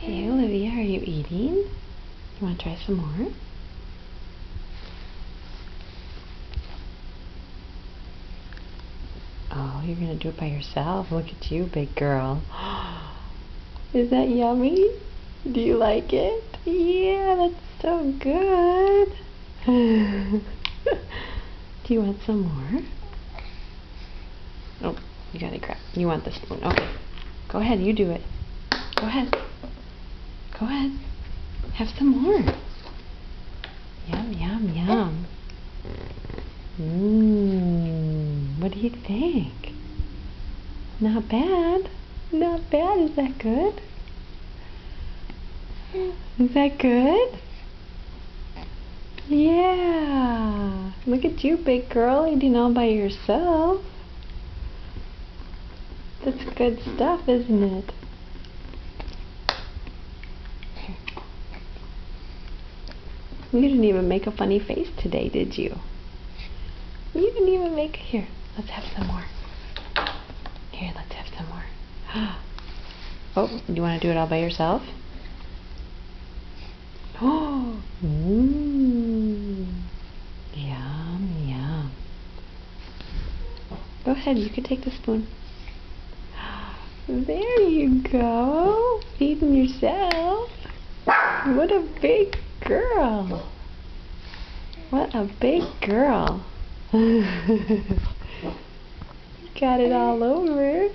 Hey Olivia, are you eating? You want to try some more? Oh, you're going to do it by yourself. Look at you, big girl. Is that yummy? Do you like it? Yeah, that's so good. Do you want some more? Oh, you got to grab. You want the spoon. Okay. Go ahead, you do it. Go ahead. Go ahead. Have some more. Yum, yum, yum. What do you think? Not bad. Not bad. Is that good? Is that good? Yeah. Look at you, big girl, eating all by yourself. That's good stuff, isn't it? Here. You didn't even make a funny face today, did you? You didn't even make... Here, let's have some more. Here, let's have some more. Oh, you want to do it all by yourself? Oh, yum, yum. Go ahead, you can take the spoon. There you go, feeding yourself. What a big girl. What a big girl. Got it all over.